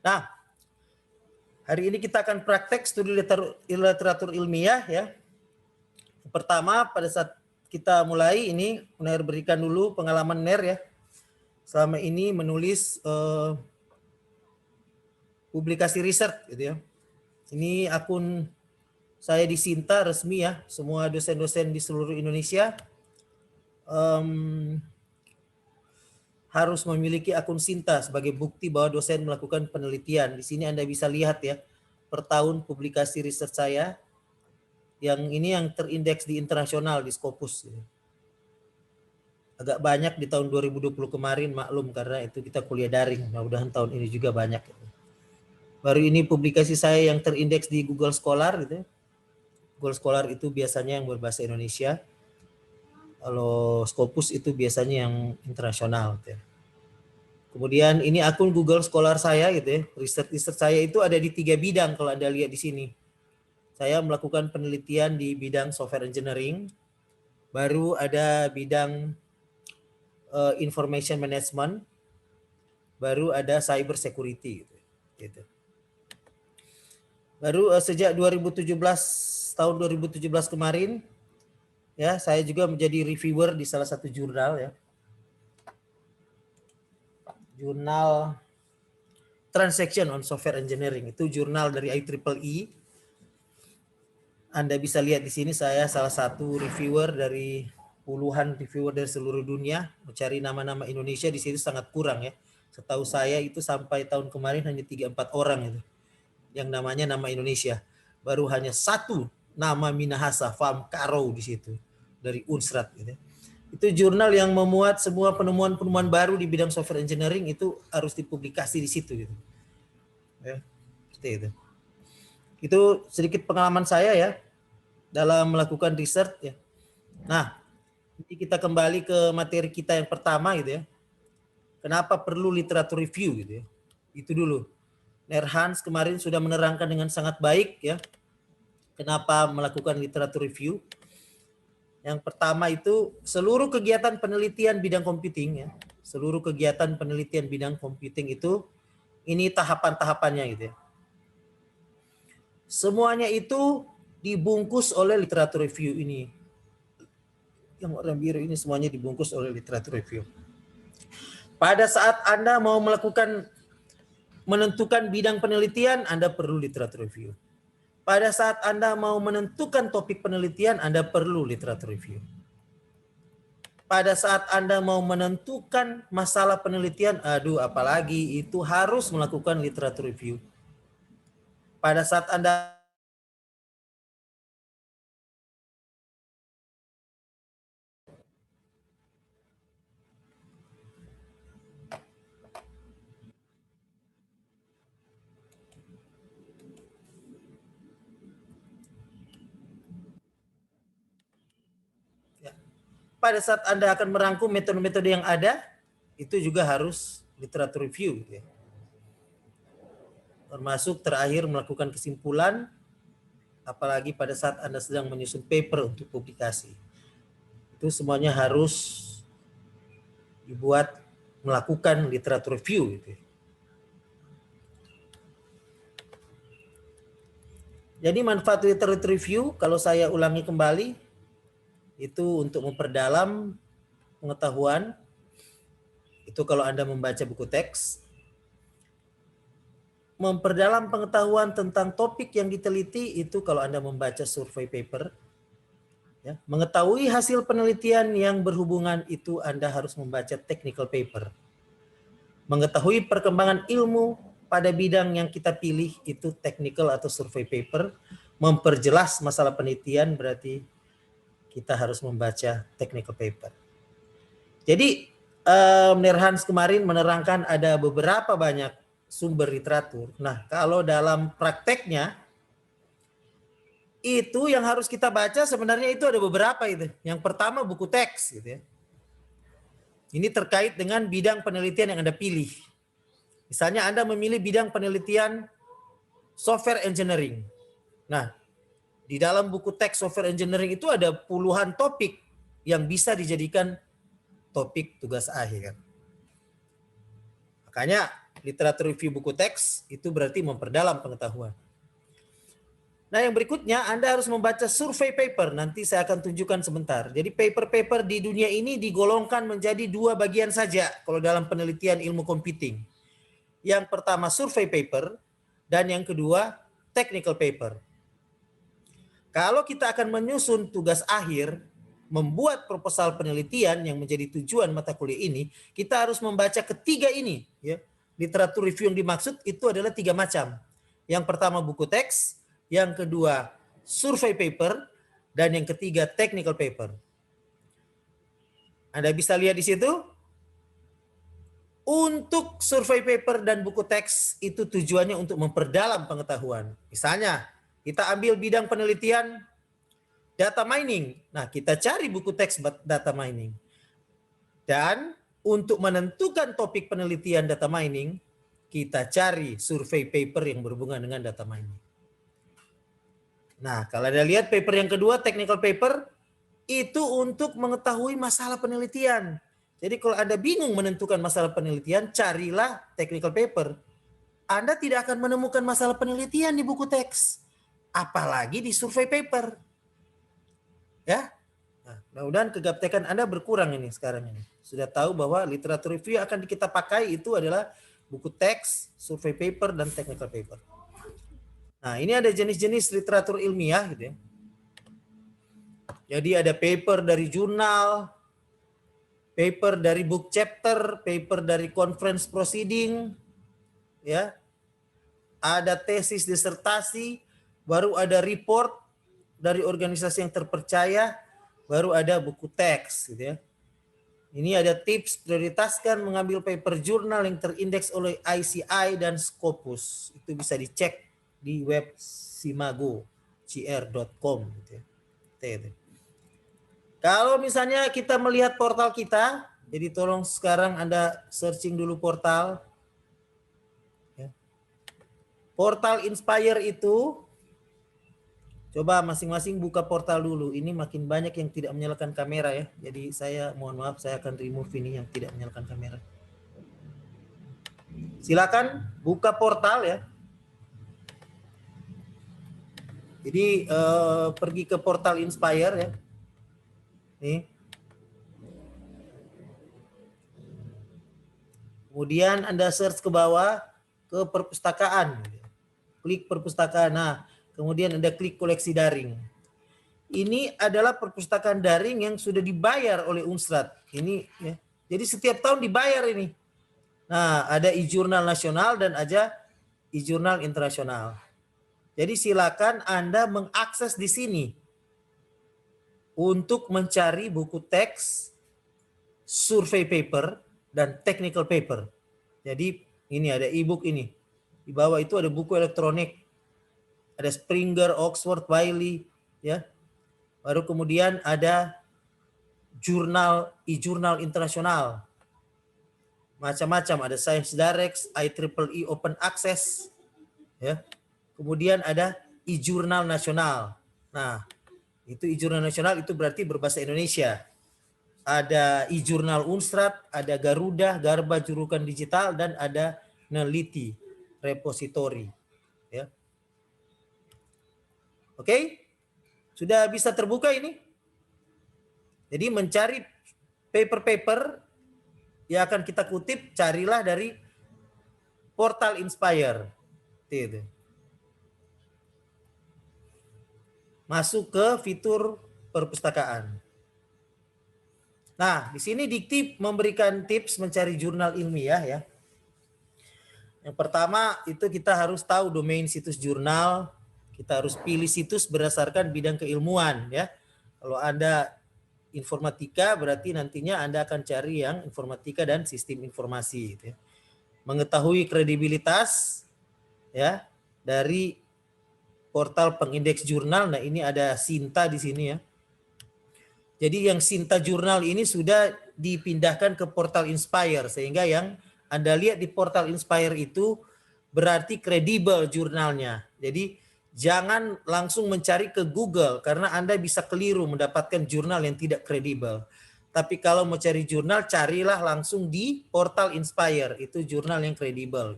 Nah, hari ini kita akan praktek studi literatur ilmiah ya. Pertama, pada saat kita mulai ini, Unair berikan dulu pengalaman Unair ya. Selama ini menulis publikasi riset gitu ya. Ini akun saya di Sinta resmi ya. Semua dosen-dosen di seluruh Indonesia harus memiliki akun Sinta sebagai bukti bahwa dosen melakukan penelitian. Di sini Anda bisa lihat ya, per tahun publikasi riset saya. Yang ini yang terindeks di internasional di Scopus. Agak banyak di tahun 2020 kemarin, maklum karena itu kita kuliah daring. Mudah-mudahan tahun ini juga banyak. Baru ini publikasi saya yang terindeks di Google Scholar gitu. Google Scholar itu biasanya yang berbahasa Indonesia. Kalau Scopus itu biasanya yang internasional gitu ya. Kemudian ini akun Google Scholar saya gitu ya. Riset saya itu ada di 3 bidang kalau Anda lihat di sini. Saya melakukan penelitian di bidang software engineering. Baru ada bidang information management. Baru ada cyber security gitu. Baru sejak 2017 kemarin ya, saya juga menjadi reviewer di salah satu jurnal ya. Jurnal Transaction on Software Engineering, itu jurnal dari IEEE. Anda bisa lihat di sini saya salah satu reviewer dari puluhan reviewer dari seluruh dunia. Mencari nama-nama Indonesia di sini sangat kurang ya. Setahu saya itu sampai tahun kemarin hanya 3-4 orang itu yang namanya nama Indonesia. Baru hanya satu nama Minahasa Pham Karo di situ dari Unsrat gitu. Itu jurnal yang memuat semua penemuan-penemuan baru di bidang software engineering, itu harus dipublikasi di situ gitu. Ya, seperti itu. Itu sedikit pengalaman saya ya dalam melakukan riset ya. Nah, jadi kita kembali ke materi kita yang pertama gitu ya. Kenapa perlu literatur review gitu ya. Itu dulu. Nerhans kemarin sudah menerangkan dengan sangat baik ya. Kenapa melakukan literatur review. Yang pertama itu seluruh kegiatan penelitian bidang computing ya. Seluruh kegiatan penelitian bidang computing itu ini tahapan-tahapannya gitu ya. Semuanya itu dibungkus oleh literatur review ini. Yang warna biru ini semuanya dibungkus oleh literatur review. Pada saat Anda mau menentukan bidang penelitian, Anda perlu literatur review. Pada saat Anda mau menentukan topik penelitian, Anda perlu literatur review. Pada saat Anda mau menentukan masalah penelitian, apalagi itu harus melakukan literatur review. Pada saat Anda akan merangkum metode-metode yang ada, itu juga harus literatur review. Gitu ya. Termasuk terakhir melakukan kesimpulan, apalagi pada saat Anda sedang menyusun paper untuk publikasi. Itu semuanya harus dibuat melakukan literatur review. Gitu ya. Jadi manfaat literatur review, kalau saya ulangi kembali, itu untuk memperdalam pengetahuan. Itu kalau Anda membaca buku teks. Memperdalam pengetahuan tentang topik yang diteliti, itu kalau Anda membaca survei paper. Ya, mengetahui hasil penelitian yang berhubungan, itu Anda harus membaca technical paper. Mengetahui perkembangan ilmu pada bidang yang kita pilih, itu technical atau survei paper. Memperjelas masalah penelitian, berarti kita harus membaca technical paper. Jadi Nerhans kemarin menerangkan ada beberapa banyak sumber literatur. Nah, kalau dalam prakteknya itu yang harus kita baca sebenarnya itu ada beberapa itu. Yang pertama buku teks gitu ya. Ini terkait dengan bidang penelitian yang Anda pilih. Misalnya Anda memilih bidang penelitian software engineering. Nah, di dalam buku teks software engineering itu ada puluhan topik yang bisa dijadikan topik tugas akhir. Makanya literatur review buku teks itu berarti memperdalam pengetahuan. Nah, yang berikutnya Anda harus membaca survei paper. Nanti saya akan tunjukkan sebentar. Jadi paper-paper di dunia ini digolongkan menjadi 2 bagian saja kalau dalam penelitian ilmu computing. Yang pertama survei paper dan yang kedua technical paper. Kalau kita akan menyusun tugas akhir, membuat proposal penelitian yang menjadi tujuan mata kuliah ini, kita harus membaca ketiga ini. Ya. Literatur review yang dimaksud itu adalah 3 macam. Yang pertama buku teks, yang kedua survei paper, dan yang ketiga technical paper. Anda bisa lihat di situ. Untuk survei paper dan buku teks itu tujuannya untuk memperdalam pengetahuan. Misalnya, kita ambil bidang penelitian data mining. Nah, kita cari buku teks data mining. Dan untuk menentukan topik penelitian data mining, kita cari survei paper yang berhubungan dengan data mining. Nah, kalau Anda lihat paper yang kedua, technical paper, itu untuk mengetahui masalah penelitian. Jadi kalau Anda bingung menentukan masalah penelitian, carilah technical paper. Anda tidak akan menemukan masalah penelitian di buku teks. Apalagi di survei paper. Ya, nah, mudah-mudahan kegaptekan Anda berkurang ini sekarang ini. Sudah tahu bahwa literatur review akan kita pakai itu adalah buku teks, survei paper, dan technical paper. Nah, ini ada jenis-jenis literatur ilmiah gitu ya. Jadi ada paper dari jurnal, paper dari book chapter, paper dari conference proceeding, ya. Ada tesis disertasi, baru ada report dari organisasi yang terpercaya, baru ada buku teks gitu ya. Ini ada tips prioritaskan mengambil paper jurnal yang terindeks oleh ICI dan Scopus. Itu bisa dicek di web simagocr.com gitu ya. Kalau misalnya kita melihat portal kita, jadi tolong sekarang Anda searching dulu portal. Portal Inspire itu, coba masing-masing buka portal dulu. Ini makin banyak yang tidak menyalakan kamera ya. Jadi saya mohon maaf, saya akan remove ini yang tidak menyalakan kamera. Silakan buka portal ya. Jadi pergi ke portal Inspire ya. Nih. Kemudian Anda search ke bawah ke perpustakaan. Klik perpustakaan. Nah, kemudian Anda klik koleksi daring. Ini adalah perpustakaan daring yang sudah dibayar oleh Unstrat. Ini ya. Jadi setiap tahun dibayar ini. Nah, ada e-jurnal nasional dan ada e-jurnal internasional. Jadi silakan Anda mengakses di sini untuk mencari buku teks, survei paper, dan technical paper. Jadi ini ada e-book ini. Di bawah itu ada buku elektronik. Ada Springer, Oxford, Wiley, ya. Baru kemudian ada jurnal, e-jurnal internasional. Macam-macam, ada Science Direct, IEEE Open Access, ya. Kemudian ada e-jurnal nasional. Nah, itu e-jurnal nasional itu berarti berbahasa Indonesia. Ada e-jurnal Unstrat, ada Garuda, Garba Jurukan Digital, dan ada Neliti Repository. Ya. Oke, sudah bisa terbuka ini. Jadi mencari paper-paper yang akan kita kutip, carilah dari portal Inspire. Itu. Masuk ke fitur perpustakaan. Nah, di sini Dikti memberikan tips mencari jurnal ilmiah ya. Yang pertama itu kita harus tahu domain situs jurnal. Kita harus pilih situs berdasarkan bidang keilmuan ya. Kalau Anda informatika berarti nantinya Anda akan cari yang informatika dan sistem informasi gitu ya. Mengetahui kredibilitas ya dari portal pengindeks jurnal. Nah, ini ada Sinta di sini ya. Jadi yang Sinta Jurnal ini sudah dipindahkan ke portal Inspire sehingga yang Anda lihat di portal Inspire itu berarti kredibel jurnalnya. Jadi jangan langsung mencari ke Google karena Anda bisa keliru mendapatkan jurnal yang tidak kredibel. Tapi kalau mau cari jurnal, carilah langsung di portal Inspire. Itu jurnal yang kredibel.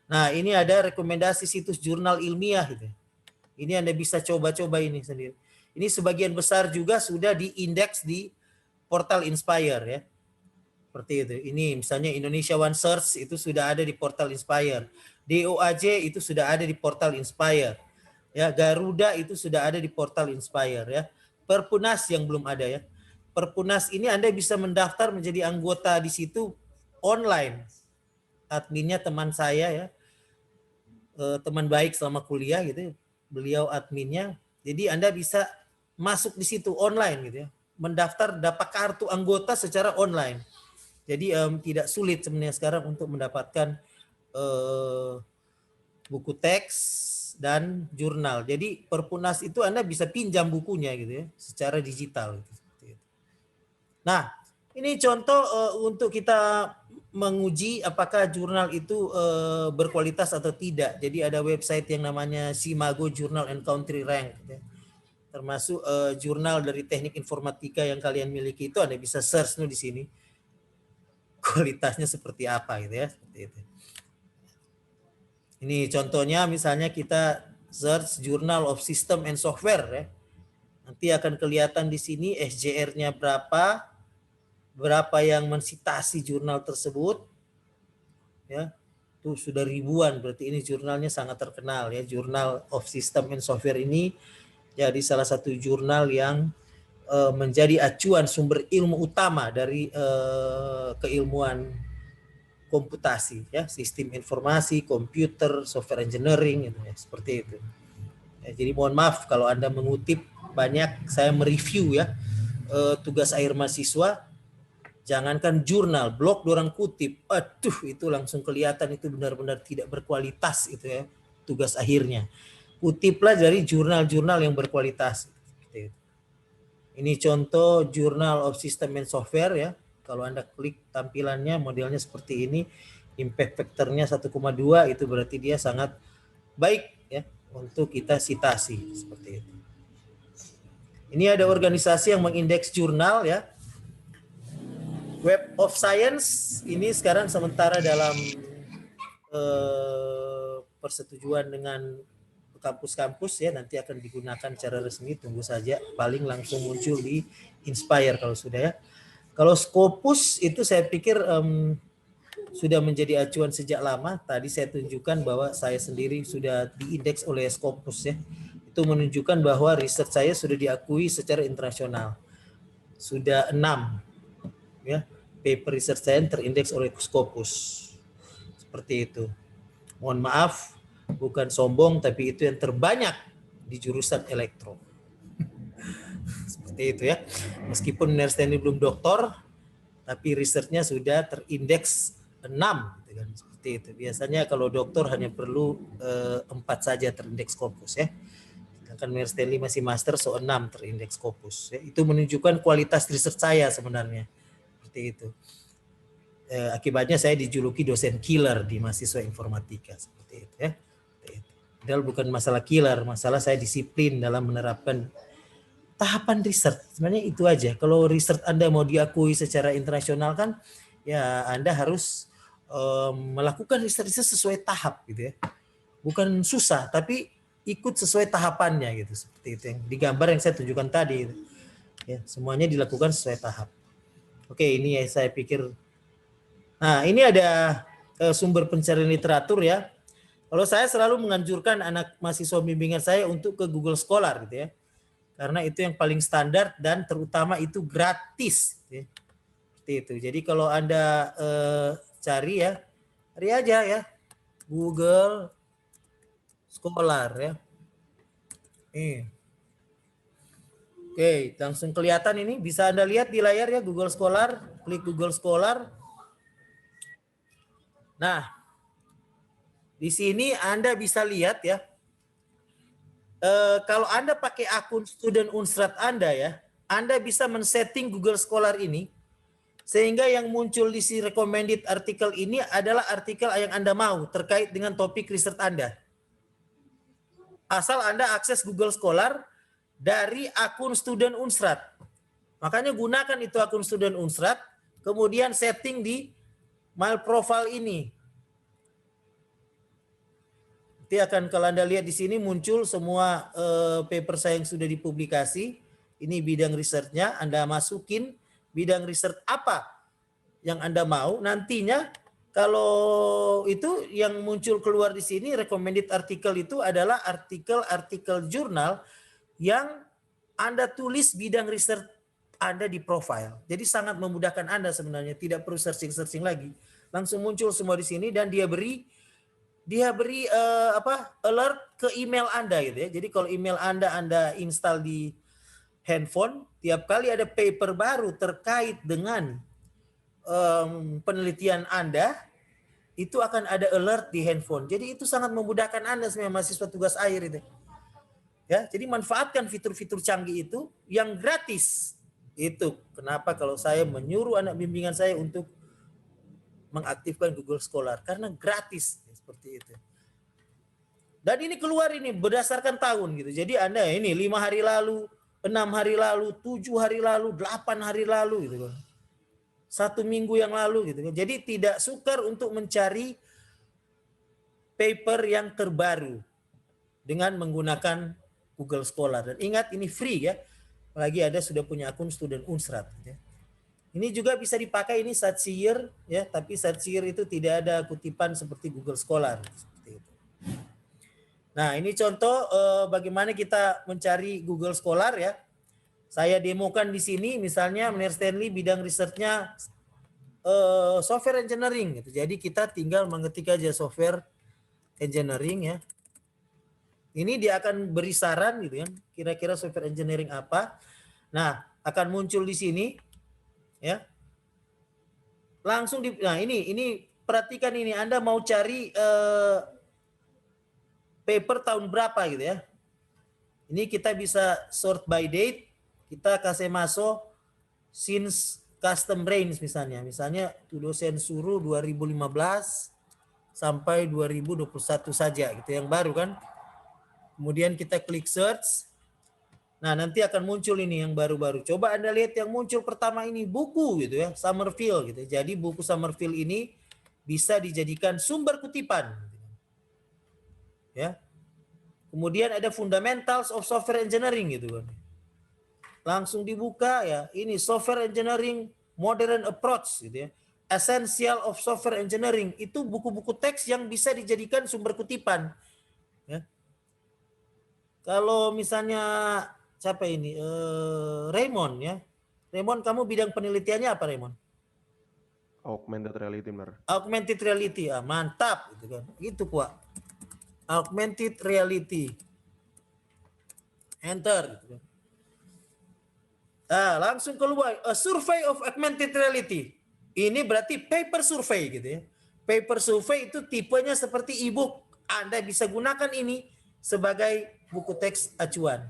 Nah, ini ada rekomendasi situs jurnal ilmiah. Ini Anda bisa coba-coba ini sendiri. Ini sebagian besar juga sudah diindeks di portal Inspire ya. Seperti itu. Ini misalnya Indonesia One Search itu sudah ada di portal Inspire. DOAJ itu sudah ada di portal Inspire. Ya, Garuda itu sudah ada di portal Inspire ya. Perpunas yang belum ada ya. Perpunas ini Anda bisa mendaftar menjadi anggota di situ online. Adminnya teman saya ya. Teman baik selama kuliah gitu. Beliau adminnya. Jadi Anda bisa masuk di situ online gitu ya. Mendaftar dapat kartu anggota secara online. Jadi tidak sulit sebenarnya sekarang untuk mendapatkan buku teks dan jurnal. Jadi Perpunas itu Anda bisa pinjam bukunya gitu ya, secara digital. Nah, ini contoh untuk kita menguji apakah jurnal itu berkualitas atau tidak. Jadi ada website yang namanya Simago Journal and Country Rank. Gitu ya. Termasuk jurnal dari teknik informatika yang kalian miliki itu Anda bisa search di sini. Kualitasnya seperti apa gitu ya, seperti itu. Ini contohnya misalnya kita search Journal of System and Software ya. Nanti akan kelihatan di sini SJR-nya berapa yang mensitasi jurnal tersebut. Ya. Itu sudah ribuan, berarti ini jurnalnya sangat terkenal ya. Journal of System and Software ini jadi salah satu jurnal yang menjadi acuan sumber ilmu utama dari keilmuan komputasi ya, sistem informasi, komputer, software engineering gitu ya, seperti itu. Ya, jadi mohon maaf kalau Anda mengutip banyak, saya mereview ya tugas akhir mahasiswa, jangankan jurnal, blog orang kutip, aduh itu langsung kelihatan itu benar-benar tidak berkualitas itu ya tugas akhirnya. Kutiplah dari jurnal-jurnal yang berkualitas. Seperti itu. Ini contoh Journal of System and Software ya. Kalau Anda klik tampilannya modelnya seperti ini, impact factor-nya 1,2 itu berarti dia sangat baik ya untuk kita citasi seperti itu. Ini ada organisasi yang mengindeks jurnal ya. Web of Science ini sekarang sementara dalam persetujuan dengan kampus-kampus ya, nanti akan digunakan secara resmi, tunggu saja, paling langsung muncul di Inspire kalau sudah ya. Kalau Scopus itu saya pikir sudah menjadi acuan sejak lama. Tadi saya tunjukkan bahwa saya sendiri sudah diindeks oleh Scopus ya. Itu menunjukkan bahwa riset saya sudah diakui secara internasional. Sudah 6 ya paper riset saya terindeks oleh Scopus. Seperti itu. Mohon maaf, bukan sombong, tapi itu yang terbanyak di jurusan elektro. Seperti itu ya. Meskipun Ernst ini belum doktor, tapi risetnya sudah terindeks 6. Gitu kan. Seperti itu. Biasanya kalau doktor hanya perlu 4 saja terindeks Scopus ya. Sedangkan Ernst masih master, so 6 terindeks Scopus. Ya. Itu menunjukkan kualitas riset saya sebenarnya. Seperti itu. Akibatnya saya dijuluki dosen killer di mahasiswa informatika. Seperti itu ya. Padahal bukan masalah killer, masalah saya disiplin dalam menerapkan tahapan riset. Sebenarnya itu aja. Kalau riset Anda mau diakui secara internasional kan, ya Anda harus melakukan riset sesuai tahap gitu ya. Bukan susah, tapi ikut sesuai tahapannya gitu. Seperti itu yang di gambar yang saya tunjukkan tadi. Gitu. Ya, semuanya dilakukan sesuai tahap. Oke, ini ya saya pikir. Nah, ini ada sumber pencarian literatur ya. Kalau saya selalu menganjurkan anak mahasiswa bimbingan saya untuk ke Google Scholar gitu ya. Karena itu yang paling standar dan terutama itu gratis. Gitu ya. Seperti itu. Jadi kalau Anda cari ya, cari aja ya. Google Scholar ya. Oke, langsung kelihatan ini. Bisa Anda lihat di layar ya Google Scholar. Klik Google Scholar. Nah, di sini Anda bisa lihat ya. Kalau Anda pakai akun student Unstrat Anda ya, Anda bisa men-setting Google Scholar ini sehingga yang muncul di si recommended artikel ini adalah artikel yang Anda mau terkait dengan topik riset Anda. Asal Anda akses Google Scholar dari akun student Unstrat. Makanya gunakan itu akun student Unstrat, kemudian setting di My Profile ini. Nanti akan kalau Anda lihat di sini muncul semua paper saya yang sudah dipublikasi. Ini bidang risetnya, Anda masukin bidang riset apa yang Anda mau. Nantinya kalau itu yang muncul keluar di sini recommended article itu adalah artikel-artikel jurnal yang Anda tulis bidang riset Anda di profile. Jadi sangat memudahkan Anda sebenarnya, tidak perlu searching-searching lagi. Langsung muncul semua di sini dan dia beri alert ke email Anda gitu ya. Jadi kalau email Anda install di handphone, tiap kali ada paper baru terkait dengan penelitian Anda, itu akan ada alert di handphone. Jadi itu sangat memudahkan Anda sebagai mahasiswa tugas akhir itu. Ya, jadi manfaatkan fitur-fitur canggih itu yang gratis. Itu kenapa kalau saya menyuruh anak bimbingan saya untuk mengaktifkan Google Scholar, karena gratis seperti itu. Dan ini keluar ini berdasarkan tahun gitu. Jadi Anda ini 5 hari lalu, 6 hari lalu, 7 hari lalu, 8 hari lalu gitu kan. 1 minggu yang lalu gitu kan. Jadi tidak sukar untuk mencari paper yang terbaru dengan menggunakan Google Scholar. Dan ingat ini free ya. Apalagi ada sudah punya akun student Unstrat gitu ya. Ini juga bisa dipakai ini Satsier ya, tapi Satsier itu tidak ada kutipan seperti Google Scholar seperti itu. Nah, ini contoh bagaimana kita mencari Google Scholar ya. Saya demokan di sini misalnya Meneer Stanley bidang risetnya software engineering gitu. Jadi kita tinggal mengetik aja software engineering ya. Ini dia akan beri saran gitu kan, kira-kira software engineering apa. Nah, akan muncul di sini ya. Langsung di nah ini perhatikan ini Anda mau cari paper tahun berapa gitu ya. Ini kita bisa sort by date, kita kasih masuk since custom range misalnya. Misalnya dosen suruh 2015 sampai 2021 saja gitu yang baru kan. Kemudian kita klik search. Nah, nanti akan muncul ini yang baru-baru. Coba Anda lihat yang muncul pertama ini buku gitu ya, Summerfield gitu. Jadi buku Summerfield ini bisa dijadikan sumber kutipan. Ya. Kemudian ada Fundamentals of Software Engineering gitu kan. Langsung dibuka ya, ini Software Engineering Modern Approach gitu ya. Essential of Software Engineering itu buku-buku teks yang bisa dijadikan sumber kutipan. Ya. Kalau misalnya siapa ini? Raymond ya. Raymond, kamu bidang penelitiannya apa Raymond? Augmented reality, benar. Augmented reality, mantap gitu kan. Gitu Pak. Augmented reality. Enter gitu kan. Langsung keluar a survey of augmented reality. Ini berarti paper survey gitu ya. Paper survey itu tipenya seperti e-book. Anda bisa gunakan ini sebagai buku teks acuan.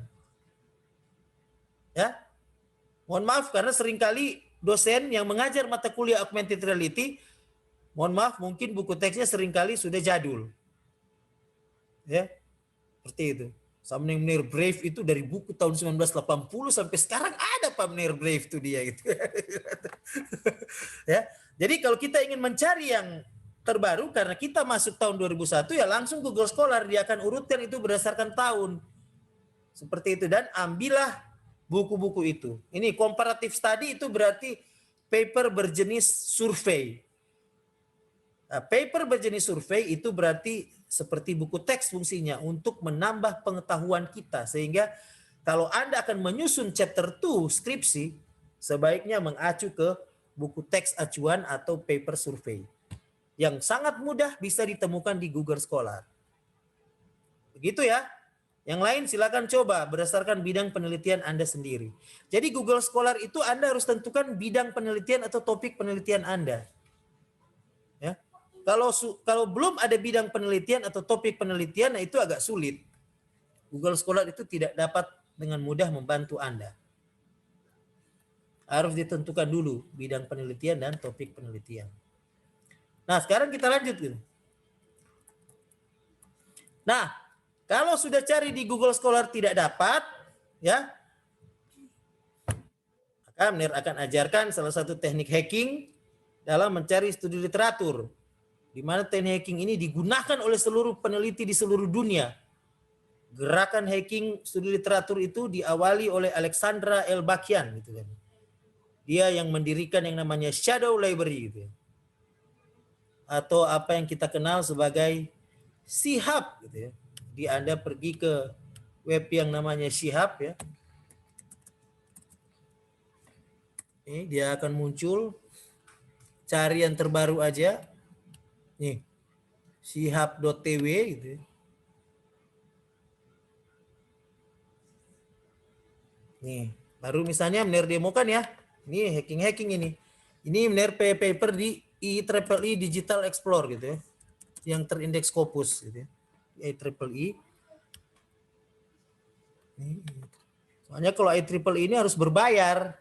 Ya. Mohon maaf karena seringkali dosen yang mengajar mata kuliah augmented reality, mohon maaf mungkin buku teksnya seringkali sudah jadul. Ya. Seperti itu. Sama Meneer Brave itu dari buku tahun 1980 sampai sekarang ada Pak Meneer Brave itu dia gitu. Ya. Jadi kalau kita ingin mencari yang terbaru karena kita masuk tahun 2001 ya langsung Google Scholar dia akan urutkan itu berdasarkan tahun. Seperti itu dan ambillah buku-buku itu. Ini comparative study itu berarti paper berjenis survei. Nah, paper berjenis survei itu berarti seperti buku teks fungsinya untuk menambah pengetahuan kita. Sehingga kalau Anda akan menyusun chapter 2 skripsi, sebaiknya mengacu ke buku teks acuan atau paper survei. Yang sangat mudah bisa ditemukan di Google Scholar. Begitu ya. Yang lain silakan coba berdasarkan bidang penelitian Anda sendiri. Jadi Google Scholar itu Anda harus tentukan bidang penelitian atau topik penelitian Anda. Ya. Kalau belum ada bidang penelitian atau topik penelitian, nah itu agak sulit. Google Scholar itu tidak dapat dengan mudah membantu Anda. Harus ditentukan dulu bidang penelitian dan topik penelitian. Nah, sekarang kita lanjut gitu. Nah, kalau sudah cari di Google Scholar tidak dapat, ya Maka akan ajarkan salah satu teknik hacking dalam mencari studi literatur, di mana teknik hacking ini digunakan oleh seluruh peneliti di seluruh dunia. Gerakan hacking studi literatur itu diawali oleh Alexandra Elbakyan, gitu kan. Dia yang mendirikan yang namanya Shadow Library, gitu ya. Atau apa yang kita kenal sebagai Shihab, gitu ya. Jadi Anda pergi ke web yang namanya Shihab, ya. Ini dia akan muncul, cari yang terbaru aja. Nih, shihab.tw gitu. Nih, baru misalnya demokan ya. Ini hacking ini. Ini paper di IEEE Digital Explorer gitu ya. Yang terindeks Scopus gitu ya. IEEE. Soalnya kalau IEEE ini harus berbayar.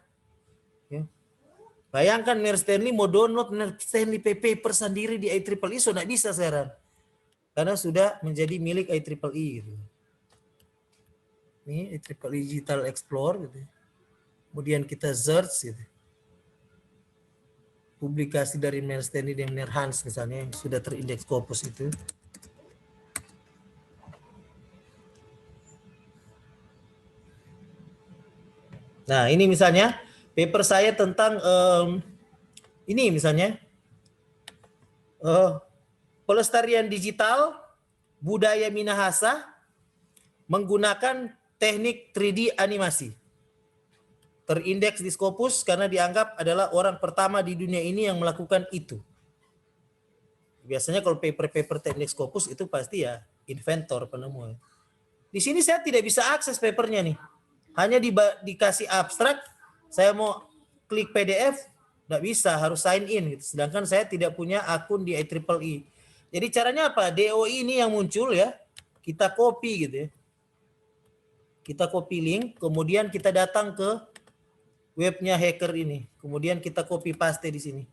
Ya. Bayangkan Stanley mau download Stanley paper sendiri di IEEE, so nggak bisa sekarang. Karena sudah menjadi milik IEEE gitu. Ini IEEE Digital Explorer gitu. Kemudian kita search gitu. Publikasi dari Stanley dan Hans misalnya yang sudah terindeks Scopus itu. Nah, ini misalnya paper saya tentang ini misalnya pelestarian digital budaya Minahasa menggunakan teknik 3D animasi. Terindeks di Scopus karena dianggap adalah orang pertama di dunia ini yang melakukan itu. Biasanya kalau paper-paper teknik Scopus itu pasti ya inventor, penemu. Di sini saya tidak bisa akses papernya nih. Hanya dikasih abstrak, saya mau klik PDF, nggak bisa, harus sign in. Gitu. Sedangkan saya tidak punya akun di IEEE. Jadi caranya apa? DOI ini yang muncul ya, kita copy gitu ya. Kita copy link, kemudian kita datang ke webnya hacker ini. Kemudian kita copy paste di sini.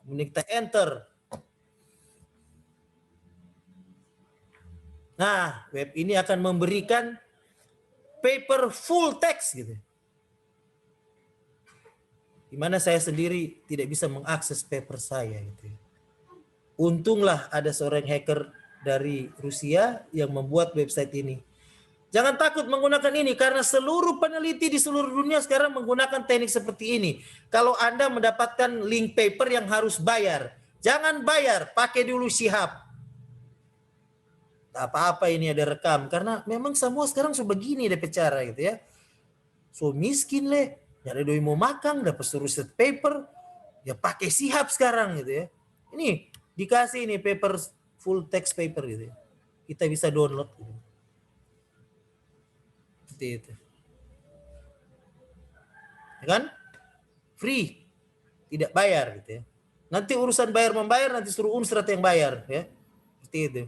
Kemudian kita enter. Nah, web ini akan memberikan paper full text gitu. Di mana saya sendiri tidak bisa mengakses paper saya gitu. Untunglah ada seorang hacker dari Rusia yang membuat website ini. Jangan takut menggunakan ini karena seluruh peneliti di seluruh dunia sekarang menggunakan teknik seperti ini. Kalau Anda mendapatkan link paper yang harus bayar, jangan bayar, pakai dulu Shihab. Apa-apa ini ada rekam karena memang semua sekarang sebegini deh cara gitu ya. So miskin leh, nyari doi mau makan, dapat suruh set paper, ya pakai Shihab sekarang gitu ya. Ini dikasih ini paper full text paper gitu ya. Kita bisa download gitu. Seperti itu. Ya kan? Free. Tidak bayar gitu ya. Nanti urusan bayar membayar nanti suruh Unsrat yang bayar ya. Seperti itu.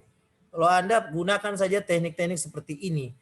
Kalau Anda gunakan saja teknik-teknik seperti ini,